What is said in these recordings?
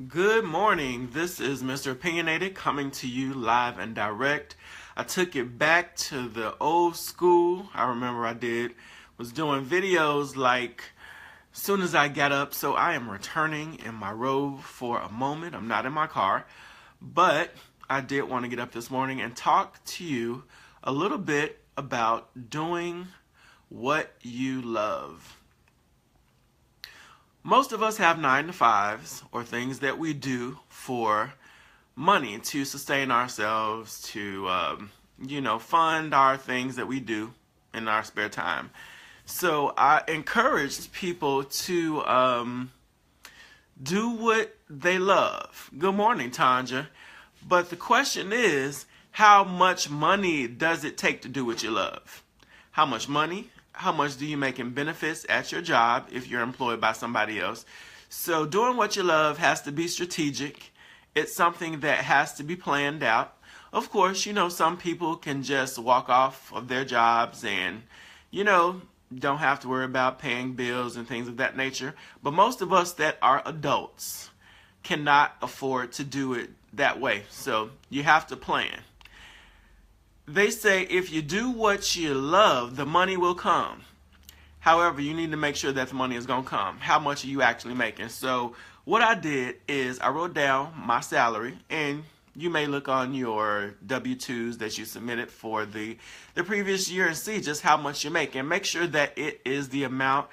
Good morning. This is Mr. Opinionated coming to you live and direct. I took it back to the old school. I remember was doing videos like as soon as I got up. So I am returning in my robe for a moment. I'm not in my car, but I did want to get up this morning and talk to you a little bit about doing what you love. Most of us have 9 to 5s or things that we do for money to sustain ourselves, to, fund our things that we do in our spare time. So I encouraged people to do what they love. Good morning, Tanja. But the question is, how much money does it take to do what you love? How much money? How much do you make in benefits at your job if you're employed by somebody else? So doing what you love has to be strategic. It's something that has to be planned out. Of course, some people can just walk off of their jobs and, don't have to worry about paying bills and things of that nature. But most of us that are adults cannot afford to do it that way. So you have to plan. They say if you do what you love, the money will come. However, you need to make sure that the money is going to come. How much are you actually making? So what I did is I wrote down my salary, and you may look on your W-2s that you submitted for the previous year and see just how much you make. And make sure that it is the amount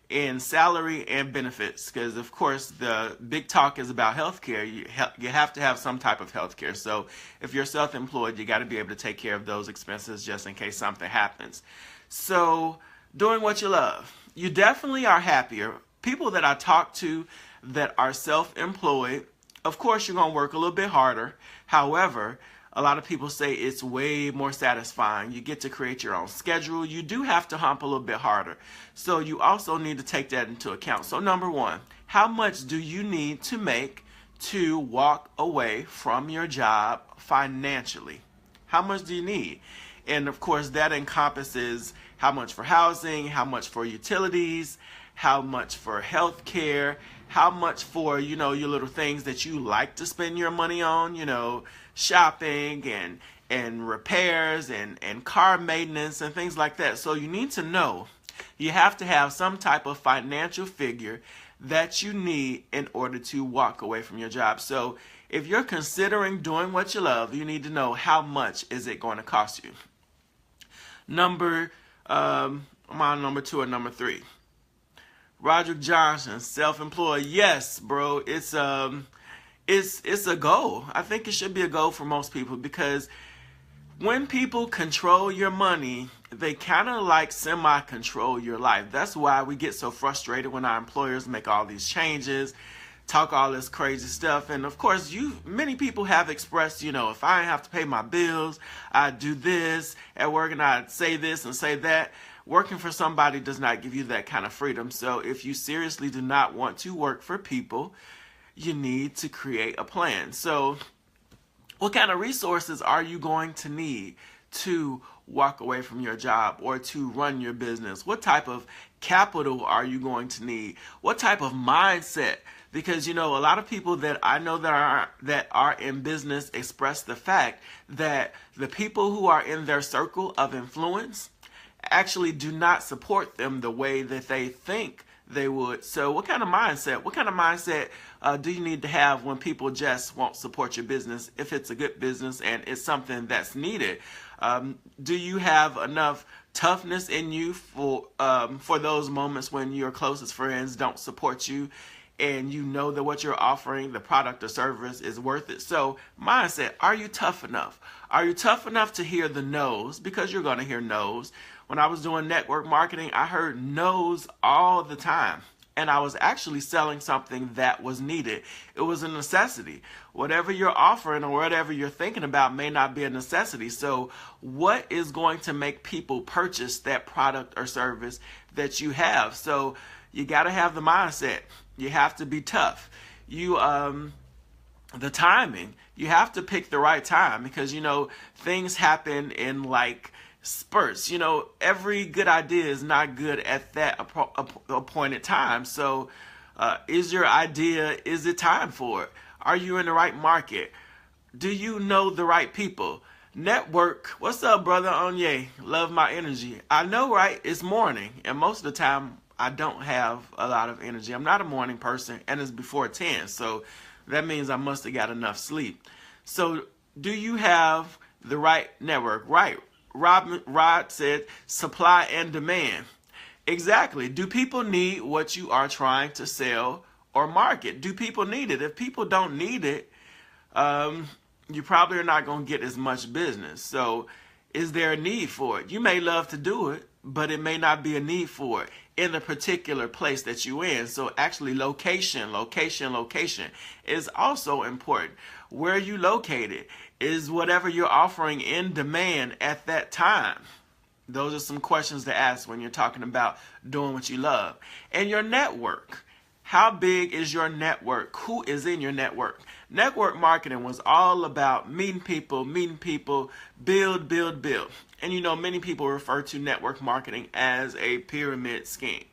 in salary and benefits, because of course the big talk is about healthcare. You have to have some type of healthcare. So if you're self-employed, you got to be able to take care of those expenses just in case something happens. So doing what you love, you definitely are happier. People that I talk to that are self-employed, of course you're going to work a little bit harder. However, a lot of people say it's way more satisfying. You get to create your own schedule. You do have to hump a little bit harder. So you also need to take that into account. So number one, how much do you need to make to walk away from your job financially? How much do you need? And of course that encompasses how much for housing, how much for utilities, how much for health care, how much for, your little things that you like to spend your money on, shopping and repairs and car maintenance and things like that. So you need to know, you have to have some type of financial figure that you need in order to walk away from your job. So if you're considering doing what you love, you need to know how much is it going to cost you. I'm on number 2 or number 3. Roderick Johnson, self-employed. Yes, bro, it's a goal. I think it should be a goal for most people, because when people control your money, they kind of like semi-control your life. That's why we get so frustrated when our employers make all these changes, talk all this crazy stuff. And of course, many people have expressed, if I have to pay my bills, I do this at work and I say this and say that. Working for somebody does not give you that kind of freedom. So if you seriously do not want to work for people, you need to create a plan. So what kind of resources are you going to need to walk away from your job or to run your business? What type of capital are you going to need? What type of mindset? Because, a lot of people that I know that are in business express the fact that the people who are in their circle of influence actually do not support them the way that they think they would. So what kind of mindset do you need to have when people just won't support your business if it's a good business and it's something that's needed? Do you have enough toughness in you for those moments when your closest friends don't support you and you know that what you're offering, the product or service, is worth it? So mindset, are you tough enough? Are you tough enough to hear the no's? Because you're going to hear no's. When I was doing network marketing, I heard no's all the time. And I was actually selling something that was needed. It was a necessity. Whatever you're offering or whatever you're thinking about may not be a necessity. So what is going to make people purchase that product or service that you have? So you got to have the mindset. You have to be tough. The timing, you have to pick the right time, because, things happen in like spurts. Every good idea is not good at that appointed time. So Is your idea, is it time for it? Are you in the right market? Do you know the right people? Network. What's up, brother Onye? Love my energy. I know, right? It's morning, and most of the time I don't have a lot of energy. I'm not a morning person, and it's before 10, so that means I must have got enough sleep. So do you have the right network? Right. Rod said supply and demand. Exactly. Do people need what you are trying to sell or market? Do people need it? If people don't need it, you probably are not going to get as much business. So is there a need for it? You may love to do it, but it may not be a need for it in the particular place that you're in. So actually location is also important. Where you located, is whatever you're offering in demand at that time? Those are some questions to ask when you're talking about doing what you love. And your network. How big is your network? Who is in your network? Network marketing was all about meeting people, build. And you know, many people refer to network marketing as a pyramid scheme.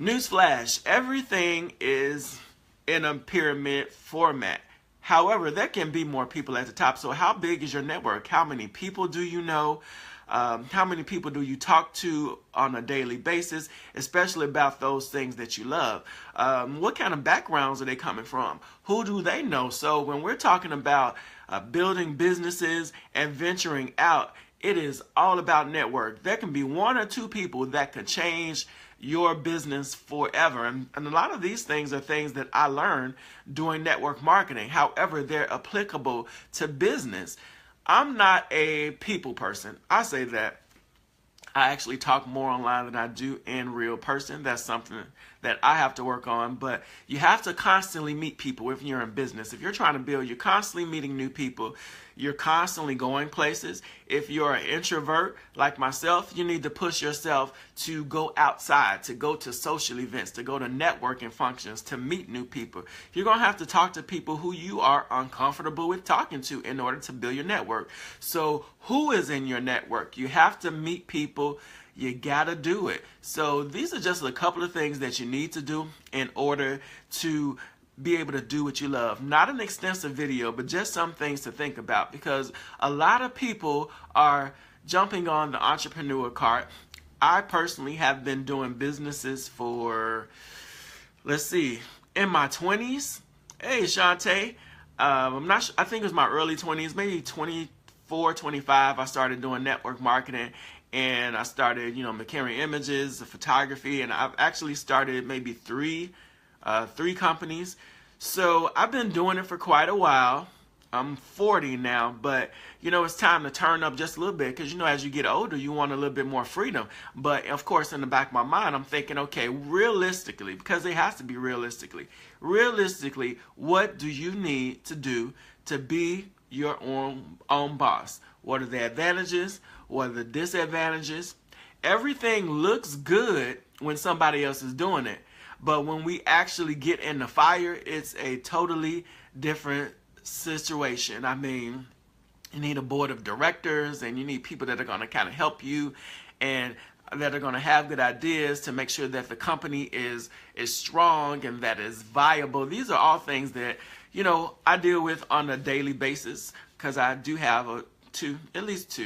Newsflash, everything is in a pyramid format. However, there can be more people at the top. So how big is your network? How many people do you know? How many people do you talk to on a daily basis, especially about those things that you love? What kind of backgrounds are they coming from? Who do they know? So when we're talking about building businesses and venturing out, it is all about network. There can be one or two people that could change your business forever. And a lot of these things are things that I learned doing network marketing. However, they're applicable to business. I'm not a people person. I say that. I actually talk more online than I do in real person. That's something that I have to work on. But you have to constantly meet people if you're in business. If you're trying to build, you're constantly meeting new people. You're constantly going places. If you're an introvert like myself, you need to push yourself to go outside, to go to social events, to go to networking functions, to meet new people. You're going to have to talk to people who you are uncomfortable with talking to in order to build your network. So who is in your network? You have to meet people. You gotta do it. So these are just a couple of things that you need to do in order to be able to do what you love. Not an extensive video, but just some things to think about, because a lot of people are jumping on the entrepreneur cart. I personally have been doing businesses for, let's see, in my 20s. Hey, Shantae. I'm not sure, I think it was my early 20s, maybe 24, 25. I started doing network marketing. And I started, carrying images, photography, and I've actually started maybe three companies. So I've been doing it for quite a while. I'm 40 now, but it's time to turn up just a little bit, because as you get older, you want a little bit more freedom. But of course, in the back of my mind, I'm thinking, okay, realistically, because it has to be realistically, what do you need to do to be your own boss? What are the advantages? What are the disadvantages? Everything looks good when somebody else is doing it. But when we actually get in the fire, it's a totally different situation. I mean, you need a board of directors, and you need people that are going to kind of help you and that are going to have good ideas to make sure that the company is strong and that is viable. These are all things that, I deal with on a daily basis, because I do have at least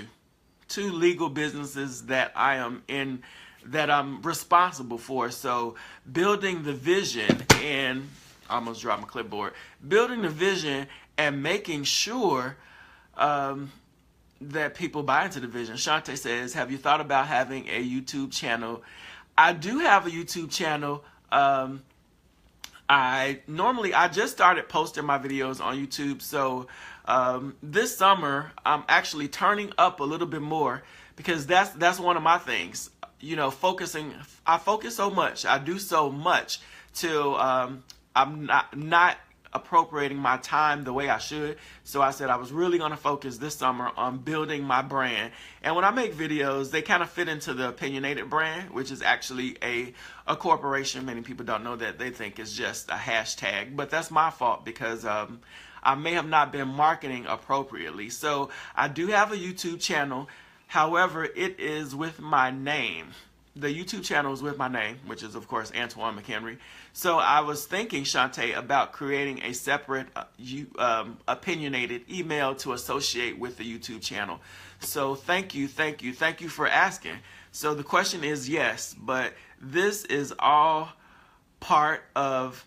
two legal businesses that I am in, that I'm responsible for. So building the vision, and I almost dropped my clipboard, building the vision and making sure that people buy into the vision. Shante says, have you thought about having a YouTube channel? I do have a YouTube channel. I just started posting my videos on YouTube. So this summer, I'm actually turning up a little bit more, because that's one of my things. Focusing. I focus so much. I do so much till I'm not appropriating my time the way I should. So I said I was really going to focus this summer on building my brand. And when I make videos, they kind of fit into the Openyonated brand, which is actually a corporation. Many people don't know that. They think it's just a hashtag, but that's my fault, because I may have not been marketing appropriately. So I do have a YouTube channel. However, it is with my name. the YouTube channel is with my name, which is of course Antoine McHenry. So I was thinking, Shantae, about creating a separate opinionated email to associate with the YouTube channel. So thank you for asking. So the question is yes, but this is all part of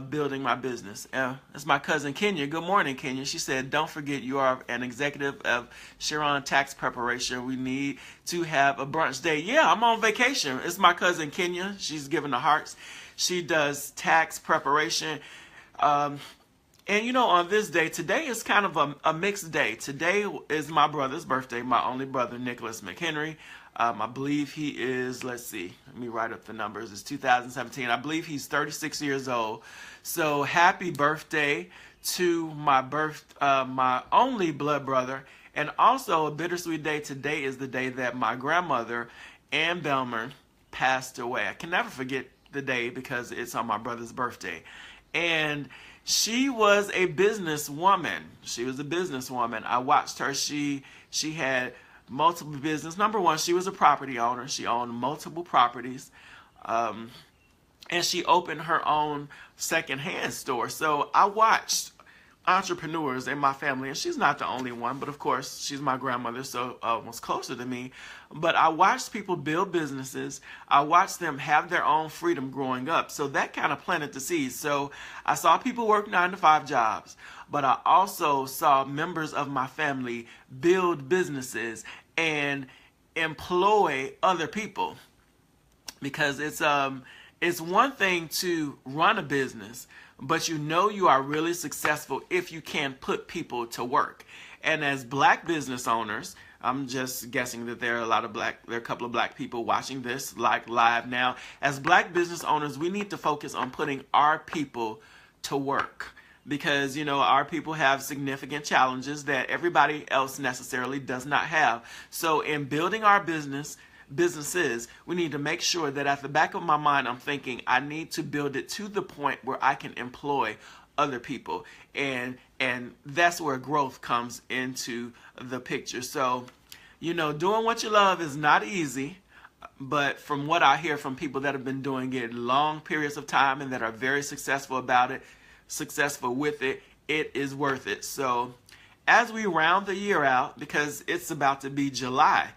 building my business. It's my cousin Kenya. Good morning, Kenya. She said, don't forget you are an executive of Sharon Tax Preparation. We need to have a brunch day. Yeah, I'm on vacation. It's my cousin Kenya. She's giving the hearts. She does tax preparation. And you know, on this day, today is kind of a mixed day. Today is my brother's birthday, my only brother, Nicholas McHenry. I believe he is, let's see, let me write up the numbers. It's 2017. I believe he's 36 years old. So happy birthday to my only blood brother. And also a bittersweet day. Today is the day that my grandmother, Ann Belmer, passed away. I can never forget the day because it's on my brother's birthday. And she was a businesswoman. I watched her. She had multiple business. Number one, she was a property owner. She owned multiple properties. And she opened her own secondhand store. So I watched entrepreneurs in my family, and she's not the only one, but of course she's my grandmother, so was closer to me. But I watched people build businesses. I watched them have their own freedom growing up. So that kind of planted the seeds. So I saw people work 9-to-5 jobs, but I also saw members of my family build businesses and employ other people. Because it's one thing to run a business, but you know you are really successful if you can put people to work. And as black business owners, I'm just guessing that there are a couple of black people watching this like live now. As black business owners, we need to focus on putting our people to work. Because, you know, our people have significant challenges that everybody else necessarily does not have. So in building our businesses, we need to make sure that at the back of my mind, I'm thinking I need to build it to the point where I can employ other people. And that's where growth comes into the picture. So, you know, doing what you love is not easy. But from what I hear from people that have been doing it long periods of time and that are very successful with it, it is worth it. So as we round the year out, because it's about to be July,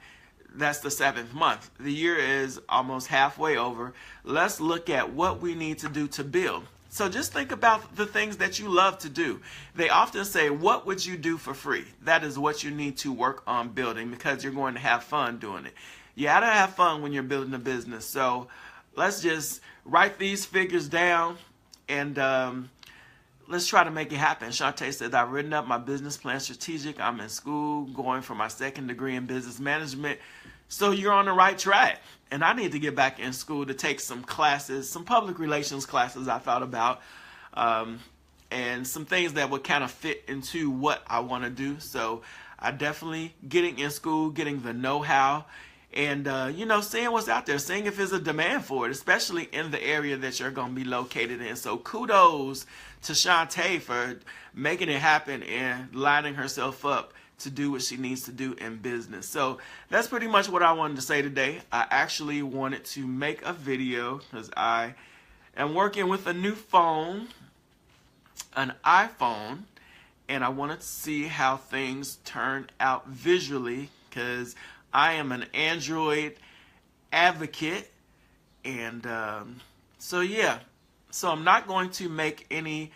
that's the 7th month. The year is almost halfway over. Let's look at what we need to do to build. So just think about the things that you love to do. They often say, what would you do for free? That is what you need to work on building, because you're going to have fun doing it. You gotta have fun when you're building a business. So let's just write these figures down and let's try to make it happen. Shantae said, I've written up my business plan strategic. I'm in school going for my 2nd degree in business management. So you're on the right track. And I need to get back in school to take some classes, some public relations classes I thought about, and some things that would kind of fit into what I want to do. So I definitely getting in school, getting the know-how, and, you know, seeing what's out there, seeing if there's a demand for it, especially in the area that you're going to be located in. So kudos to Shantae for making it happen and lining herself up to do what she needs to do in business. So that's pretty much what I wanted to say today. I actually wanted to make a video because I am working with a new phone, an iPhone, and I wanted to see how things turn out visually because I am an Android advocate. And so yeah, so I'm not going to make any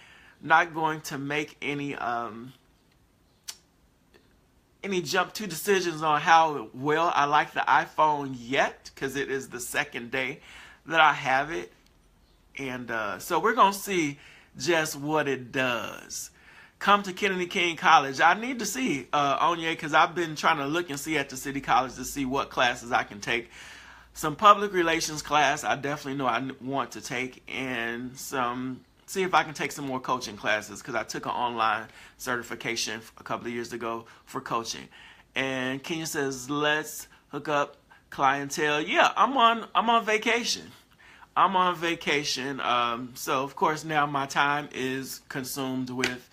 jump to decisions on how well I like the iPhone yet, because it is the 2nd day that I have it. And so we're going to see just what it does. Come to Kennedy King College. I need to see, Onye, because I've been trying to look and see at the City College to see what classes I can take. Some public relations class I definitely know I want to take, and see if I can take some more coaching classes, because I took an online certification a couple of years ago for coaching. And Kenya says, let's hook up clientele. Yeah, I'm on vacation. I'm on vacation. So of course now my time is consumed with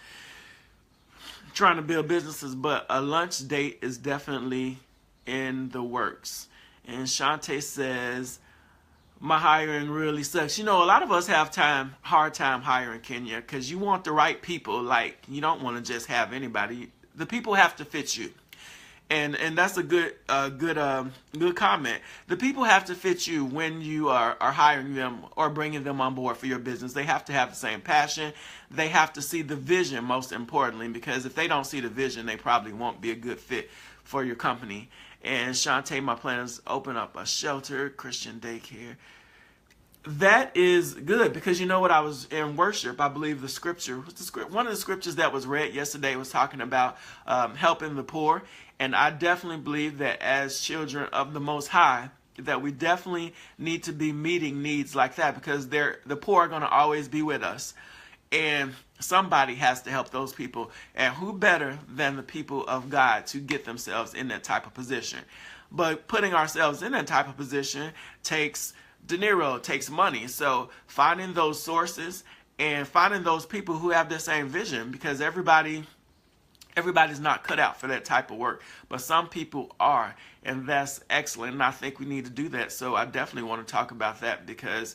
trying to build businesses, but a lunch date is definitely in the works. And Shantae says, my hiring really sucks. You know, a lot of us have hard time hiring, Kenya, because you want the right people. Like, you don't want to just have anybody. The people have to fit you. And that's a good comment. The people have to fit you when you are hiring them or bringing them on board for your business. They have to have the same passion. They have to see the vision, most importantly, because if they don't see the vision, they probably won't be a good fit for your company. And Shantae, my plan is open up a shelter, Christian daycare. That is good, because you know what, I was in worship. I believe the scripture, one of the scriptures that was read yesterday was talking about helping the poor. And I definitely believe that as children of the Most High, that we definitely need to be meeting needs like that, because the poor are going to always be with us. And somebody has to help those people. And who better than the people of God to get themselves in that type of position? But putting ourselves in that type of position takes dinero, takes money. So finding those sources and finding those people who have the same vision, because everybody's not cut out for that type of work, but some people are, and that's excellent. And I think we need to do that. So I definitely want to talk about that, because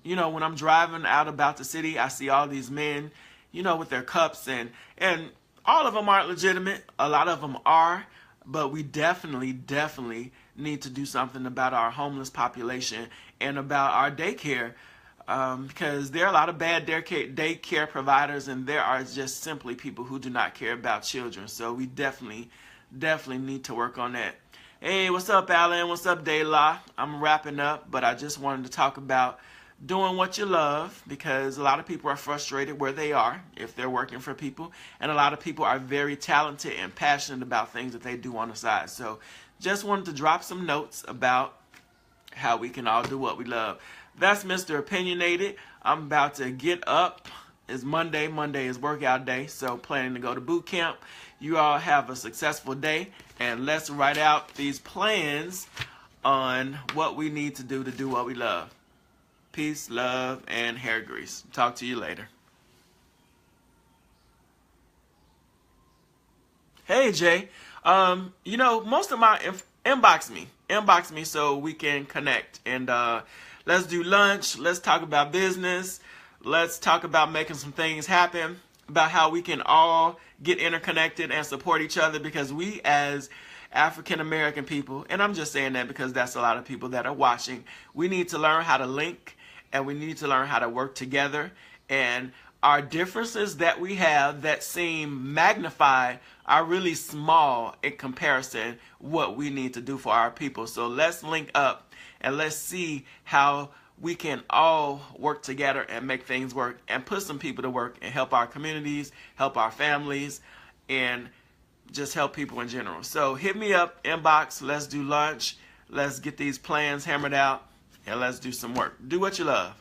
you know, when I'm driving out about the city, I see all these men, you know, with their cups, and all of them aren't legitimate. A lot of them are, but we definitely need to do something about our homeless population and about our daycare, because there are a lot of bad daycare providers, and there are just simply people who do not care about children. So we definitely need to work on that. Hey, what's up, Alan? What's up, Dayla? I'm wrapping up, but I just wanted to talk about doing what you love, because a lot of people are frustrated where they are if they're working for people, and a lot of people are very talented and passionate about things that they do on the side. So just wanted to drop some notes about how we can all do what we love. That's Mr. Opinionated. I'm about to get up. It's Monday. Monday is workout day, so planning to go to boot camp. You all have a successful day, and let's write out these plans on what we need to do what we love. Peace, love, and hair grease. Talk to you later. Hey, Jay. You know, most of my inbox me so we can connect, and let's do lunch. Let's talk about business. Let's talk about making some things happen, about how we can all get interconnected and support each other, because we as African American people, and I'm just saying that because that's a lot of people that are watching, we need to learn how to link, and we need to learn how to work together. And our differences that we have that seem magnified are really small in comparison what we need to do for our people. So let's link up and let's see how we can all work together and make things work, and put some people to work and help our communities, help our families, and just help people in general. So hit me up, inbox, let's do lunch, let's get these plans hammered out, and let's do some work. Do what you love.